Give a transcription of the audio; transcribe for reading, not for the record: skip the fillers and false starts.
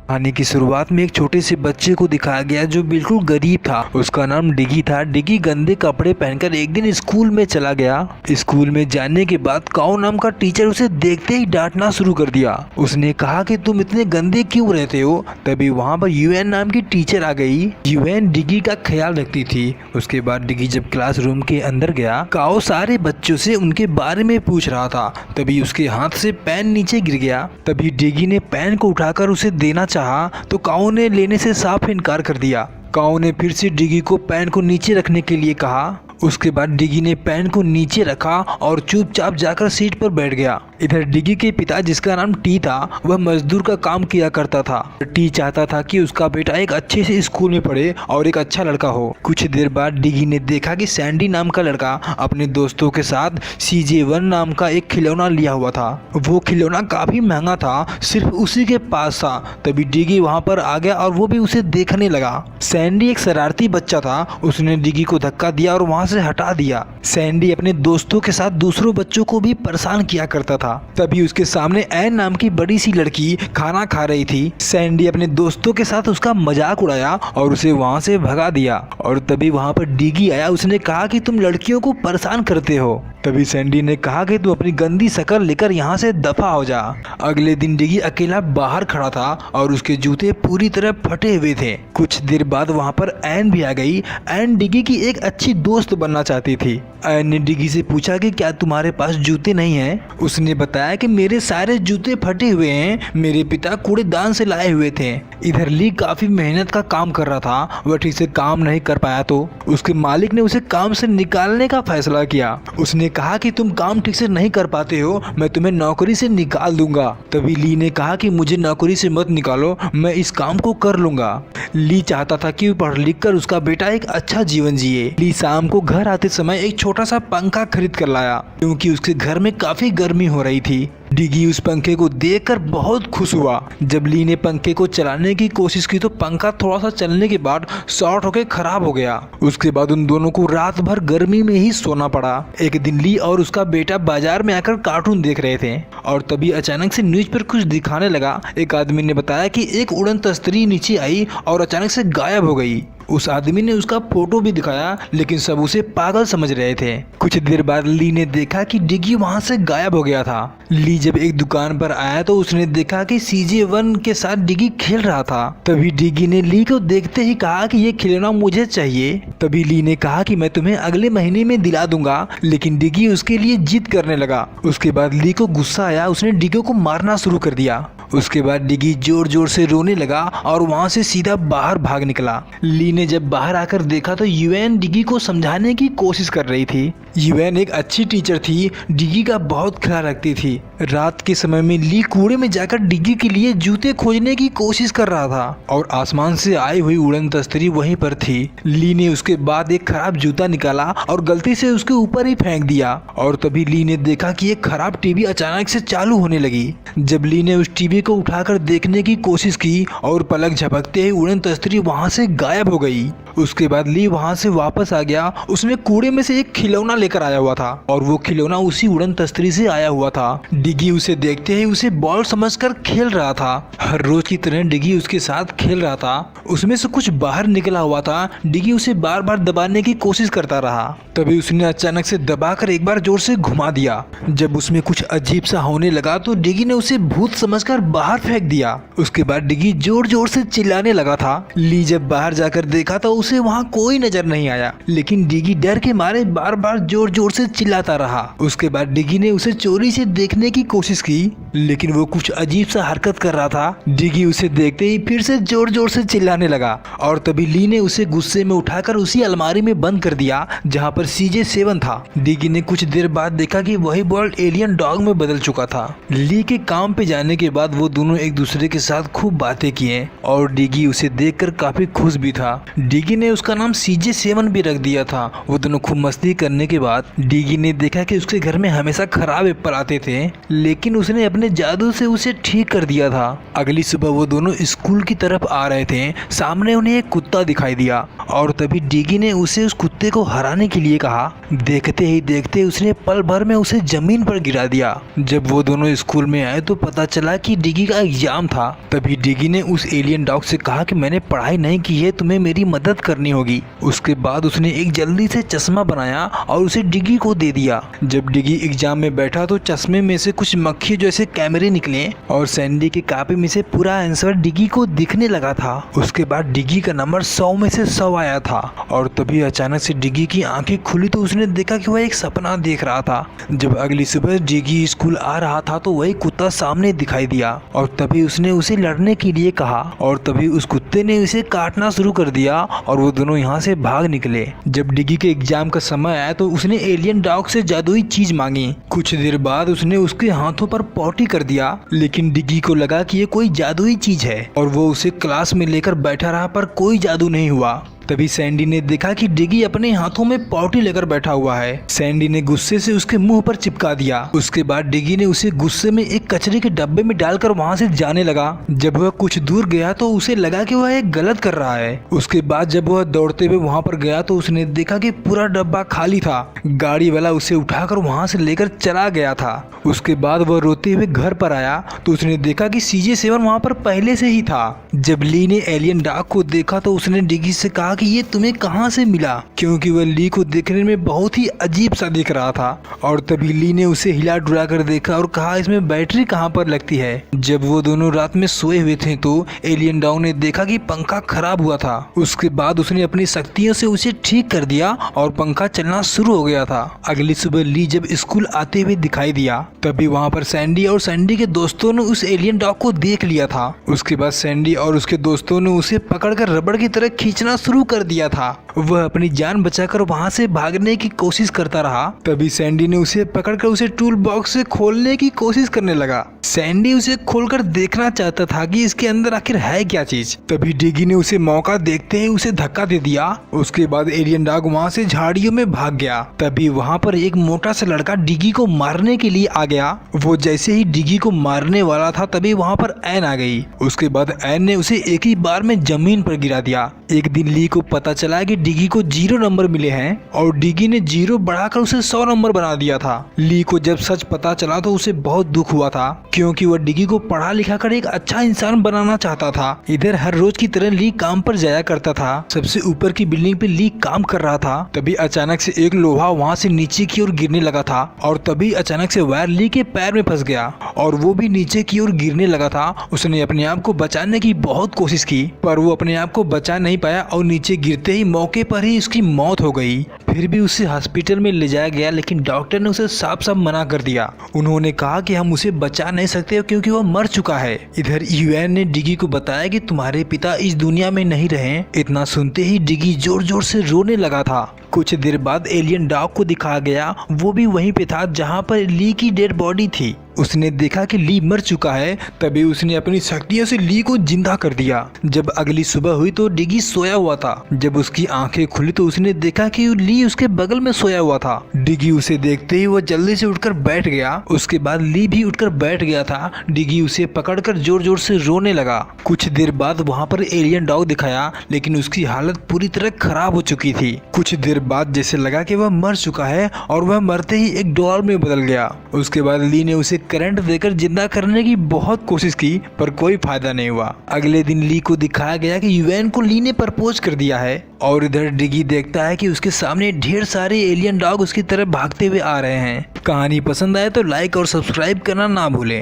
कहानी की शुरुआत में एक छोटे से बच्चे को दिखाया गया जो बिल्कुल गरीब था। उसका नाम डिगी था। डिगी गंदे कपड़े पहनकर एक दिन स्कूल में चला गया। स्कूल में जाने के बाद काओ नाम का टीचर उसे देखते ही डांटना शुरू कर दिया। उसने कहा कि तुम इतने गंदे क्यों रहते हो। तभी वहाँ पर यूएन नाम की टीचर आ गई। यूएन डिगी का ख्याल रखती थी। उसके बाद डिगी जब क्लासरूम के अंदर गया, काओ सारे बच्चों से उनके बारे में पूछ रहा था। तभी उसके हाथ से पेन नीचे गिर गया। तभी डिगी ने पेन को उठाकर उसे देना चाहा तो काओ ने लेने से साफ इनकार कर दिया। काओ ने फिर से डिगी को पेन को नीचे रखने के लिए कहा। उसके बाद डिगी ने पेन को नीचे रखा और चुपचाप जाकर सीट पर बैठ गया। इधर डिगी के पिता, जिसका नाम टी था, वह मजदूर का काम किया करता था। टी चाहता था कि उसका बेटा एक अच्छे से स्कूल में पढ़े और एक अच्छा लड़का हो। कुछ देर बाद डिगी ने देखा कि सैंडी नाम का लड़का अपने दोस्तों के साथ CJ1 नाम का एक खिलौना लिया हुआ था। वो खिलौना काफी महंगा था, सिर्फ उसी के पास था। तभी डिगी वहाँ पर आ गया और वो भी उसे देखने लगा। सैंडी एक शरारती बच्चा था। उसने डिगी को धक्का दिया और वहाँ से हटा दिया। सैंडी अपने दोस्तों के साथ दूसरों बच्चों को भी परेशान किया करता था। तभी उसके सामने एन नाम की बड़ी सी लड़की खाना खा रही थी। सैंडी अपने दोस्तों के साथ उसका मजाक उड़ाया और उसे वहाँ से भगा दिया। और तभी वहाँ पर डिगी आया। उसने कहा कि तुम लड़कियों को परेशान करते हो। तभी सैंडी ने कहा कि तू अपनी गंदी शक्ल लेकर यहाँ से दफा हो जा। अगले दिन डिगी अकेला बाहर खड़ा था और उसके जूते पूरी तरह फटे हुए थे। कुछ देर बाद वहाँ पर एन भी आ गई। एन डिगी की एक अच्छी दोस्त बनना चाहती थी। एन ने डिगी से पूछा कि क्या तुम्हारे पास जूते नहीं हैं? उसने बताया कि मेरे सारे जूते फटे हुए हैं, मेरे पिता कूड़ेदान से लाए हुए थे। इधर ली काफी मेहनत का काम कर रहा था। वह ठीक से काम नहीं कर पाया तो उसके मालिक ने उसे काम से निकालने का फैसला किया। उसने कहा कि तुम काम ठीक से नहीं कर पाते हो, मैं तुम्हें नौकरी से निकाल दूंगा। तभी ली ने कहा कि मुझे नौकरी से मत निकालो, मैं इस काम को कर लूंगा। ली चाहता था कि पढ़ लिख कर उसका बेटा एक अच्छा जीवन जिए। ली शाम को घर आते समय एक छोटा सा पंखा खरीद कर लाया, क्योंकि उसके घर में काफी गर्मी हो रही थी। डिगी उस पंखे को देखकर बहुत खुश हुआ। जब ली ने पंखे को चलाने की कोशिश की तो पंखा थोड़ा सा चलने के बाद शॉर्ट होकर खराब हो गया। उसके बाद उन दोनों को रात भर गर्मी में ही सोना पड़ा। एक दिन ली और उसका बेटा बाजार में आकर कार्टून देख रहे थे और तभी अचानक से न्यूज पर कुछ दिखाने लगा। एक आदमी ने बताया कि एक उड़न तस्तरी नीचे आई और अचानक से गायब हो गई। उस आदमी ने उसका फोटो भी दिखाया, लेकिन सब उसे पागल समझ रहे थे। कुछ देर बाद ली ने देखा कि डिगी वहां से गायब हो गया था। ली जब एक दुकान पर आया तो उसने देखा कि CJ1 के साथ डिगी खेल रहा था। तभी डिगी ने ली को देखते ही कहा कि ये खिलौना मुझे चाहिए। तभी ली ने कहा कि मैं तुम्हें अगले महीने में दिला दूंगा, लेकिन डिगी उसके लिए जिद करने लगा। उसके बाद ली को गुस्सा आया। उसने डिगी को मारना शुरू कर दिया। उसके बाद डिगी जोर जोर से रोने लगा और वहाँ से सीधा बाहर भाग निकला। ली ने जब बाहर आकर देखा तो यूएन डिगी को समझाने की कोशिश कर रही थी। यूएन एक अच्छी टीचर थी, डिगी का बहुत ख्याल रखती थी। रात के समय में ली कूड़े में जाकर डिगी के लिए जूते खोजने की कोशिश कर रहा था और आसमान से आई हुई उड़न तस्तरी वहीं पर थी। ली ने उसके बाद एक खराब जूता निकाला और गलती से उसके ऊपर ही फेंक दिया। और तभी ली ने देखा कि एक खराब टीवी अचानक से चालू होने लगी। जब ली ने उस टीवी को उठाकर देखने की कोशिश की और पलक झपकते ही उड़न तस्तरी वहां से गायब हो गई। उसके बाद ली वहां से वापस आ गया। उसने कूड़े में से एक खिलौना लेकर आया हुआ था और वो खिलौना उसी उड़न तस्तरी से आया हुआ था। डिगी उसे देखते ही उसे बॉल समझकर खेल रहा था। हर रोज की तरह डिगी उसके साथ खेल रहा था। उसमें से कुछ बाहर निकला हुआ था। डिगी उसे बार बार दबाने की कोशिश करता रहा। तभी उसने अचानक से दबाकर एक बार जोर से घुमा दिया। जब उसमें कुछ अजीब सा होने लगा तो डिगी ने उसे भूत समझकर बाहर फेंक दिया। उसके बाद डिगी जोर जोर से चिल्लाने लगा था। ली जब बाहर जाकर देखा तो उसे वहाँ कोई नजर नहीं आया, लेकिन डिगी डर के मारे बार बार जोर जोर से चिल्लाता रहा। उसके बाद डिगी ने उसे चोरी से देखने की कोशिश की, लेकिन वो कुछ अजीब सा हरकत कर रहा था। डिगी उसे देखते ही फिर से जोर जोर से चिल्लाने लगा और तभी ली ने उसे गुस्से में उठाकर उसी अलमारी में बंद कर दिया जहाँ पर CJ7 था। डिगी ने कुछ देर बाद देखा कि वही बॉल एलियन डॉग में बदल चुका था। ली के काम पे जाने के बाद वो दोनों एक दूसरे के साथ खूब बातें किए और डिगी उसे देखकर काफी खुश भी था। डिगी ने उसका नाम CJ7 भी रख दिया था। वो दोनों खूब मस्ती करने के बाद डिगी ने देखा कि उसके घर में हमेशा खराब एप्पल आते थे, लेकिन उसने अपने जादू से उसे ठीक कर दिया था। अगली सुबह वो दोनों स्कूल की तरफ आ रहे थे। सामने उन्हें एक कुत्ता दिखाई दिया और तभी डिगी ने उसे उस कुत्ते को हराने के लिए कहा। देखते ही देखते उसने पल भर में उसे जमीन पर गिरा दिया। जब वो दोनों स्कूल में आए तो पता चला कि डिगी का एग्जाम था। तभी डिगी ने उस एलियन डॉग से कहा कि मैंने पढ़ाई नहीं की है, तुम्हें मेरी मदद करनी होगी। उसके बाद उसने एक जल्दी से चश्मा बनाया और उसे डिगी को दे दिया। जब डिगी एग्जाम में बैठा तो चश्मे में से कुछ मक्खी जैसे कैमरे निकले और सैंडी की कॉपी में से पूरा आंसर डिगी को दिखने लगा था। उसके बाद डिगी का नंबर 100 में से 100 आया था और तभी अचानक से डिगी की आंखें खुली तो उसने देखा कि वह एक सपना देख रहा था। जब अगली सुबह डिगी स्कूल आ रहा था तो वही कुत्ता सामने दिखाई दिया और तभी उसने उसे लड़ने के लिए कहा और तभी उस कुत्ते ने उसे काटना शुरू कर दिया और वो दोनों यहाँ से भाग निकले। जब डिगी के एग्जाम का समय आया तो उसने एलियन डॉग से जादुई चीज मांगी। कुछ देर बाद उसने उसके हाथों पर पॉटी कर दिया, लेकिन डिगी को लगा कि ये कोई जादुई चीज है और वो उसे क्लास में लेकर बैठा रहा, पर कोई जादू नहीं हुआ। तभी सैंडी ने देखा कि डिगी अपने हाथों में पॉटी लेकर बैठा हुआ है। सैंडी ने गुस्से से उसके मुंह पर चिपका दिया। उसके बाद डिगी ने उसे गुस्से में एक कचरे के डब्बे में डालकर वहां से जाने लगा। जब वह कुछ दूर गया तो उसे लगा कि वह एक गलत कर रहा है। उसके बाद जब वह दौड़ते हुए वहां पर गया तो उसने देखा कि पूरा डब्बा खाली था। गाड़ी वाला उसे उठाकर वहां से लेकर चला गया था। उसके बाद वह रोते हुए घर पर आया तो उसने देखा कि CJ7 वहां पर पहले से ही था। जब ली ने एलियन डॉग को देखा तो उसने डिगी से कहा कि ये तुम्हें कहां से मिला, क्योंकि वह ली को देखने में बहुत ही अजीब सा दिख रहा था। और तभी ली ने उसे हिला डुला कर देखा और कहा इसमें बैटरी कहां पर लगती है। जब वो दोनों रात में सोए हुए थे तो एलियन डॉग ने देखा कि पंखा खराब हुआ था। उसके बाद उसने अपनी शक्तियों से उसे ठीक कर दिया और पंखा चलना शुरू हो गया था। अगली सुबह ली जब स्कूल आते हुए दिखाई दिया तभी वहां पर सैंडी और सैंडी के दोस्तों ने उस एलियन डॉग को देख लिया था। उसके बाद सैंडी और उसके दोस्तों ने उसे पकड़कर रबड़ की तरह खींचना शुरू कर दिया था। वह अपनी जान बचाकर वहां से भागने की कोशिश करता रहा। तभी सैंडी ने उसे पकड़कर उसे टूल बॉक्स से खोलने की कोशिश करने लगा। सैंडी उसे खोलकर देखना चाहता था कि इसके अंदर आखिर है क्या चीज। तभी डिगी ने उसे मौका देखते ही उसे धक्का दे दिया। उसके बाद एलियन डॉग वहां से झाड़ियों में भाग गया। तभी वहां पर एक मोटा सा लड़का डिगी को मारने के लिए आ गया। वो जैसे ही डिगी को मारने वाला था तभी वहां पर एन आ गई। उसके बाद एन ने उसे एक ही बार में जमीन पर गिरा दिया। एक दिन ली को पता चला कि डिगी को 0 नंबर मिले हैं और डिगी ने 0 बढ़ाकर उसे 100 नंबर बना दिया था। ली को जब सच पता चला तो उसे बहुत दुख हुआ था, क्योंकि वह डिगी को पढ़ा लिखा कर एक अच्छा इंसान बनाना चाहता था। इधर हर रोज की तरह ली काम पर जाया करता था। सबसे ऊपर की बिल्डिंग पे ली काम कर रहा था। तभी अचानक से एक लोहा वहाँ से नीचे की ओर गिरने लगा था और तभी अचानक से वायर ली के पैर में फंस गया और वो भी नीचे की ओर गिरने लगा था। उसने अपने आप को बचाने की बहुत कोशिश की, पर वो अपने आप को बचा नहीं पाया और नीचे गिरते ही मौके पर ही उसकी मौत हो गई। फिर भी उसे हॉस्पिटल में ले जाया गया, लेकिन डॉक्टर ने उसे साफ साफ मना कर दिया। उन्होंने कहा कि हम उसे बचा नहीं सकते क्योंकि वह मर चुका है। इधर यूएन ने डिगी को बताया कि तुम्हारे पिता इस दुनिया में नहीं रहे। इतना सुनते ही डिगी जोर जोर से रोने लगा था। कुछ देर बाद एलियन डॉग को दिखाया गया। वो भी वहीं पे था जहाँ पर ली की डेड बॉडी थी। उसने देखा कि ली मर चुका है। तभी उसने अपनी शक्तियों से ली को जिंदा कर दिया। जब अगली सुबह हुई तो डिगी सोया हुआ था। जब उसकी आंखें खुली तो उसने देखा कि ली उसके बगल में सोया हुआ था। डिगी उसे देखते ही वो जल्दी से उठकर बैठ गया। उसके बाद ली भी उठकर बैठ गया था। डिगी उसे पकड़कर जोर जोर से रोने लगा। कुछ देर बाद वहाँ पर एलियन डॉग दिखाया, लेकिन उसकी हालत पूरी तरह खराब हो चुकी थी। कुछ देर बाद जैसे लगा कि वह मर चुका है और वह मरते ही एक डॉल में बदल गया। उसके बाद ली ने उसे करंट देकर जिंदा करने की बहुत कोशिश की, पर कोई फायदा नहीं हुआ। अगले दिन ली को दिखाया गया कि यूएन को ली ने प्रपोज कर दिया है और इधर डिगी देखता है कि उसके सामने ढेर सारे एलियन डॉग उसकी तरफ भागते हुए आ रहे हैं। कहानी पसंद आए तो लाइक और सब्सक्राइब करना ना भूलें।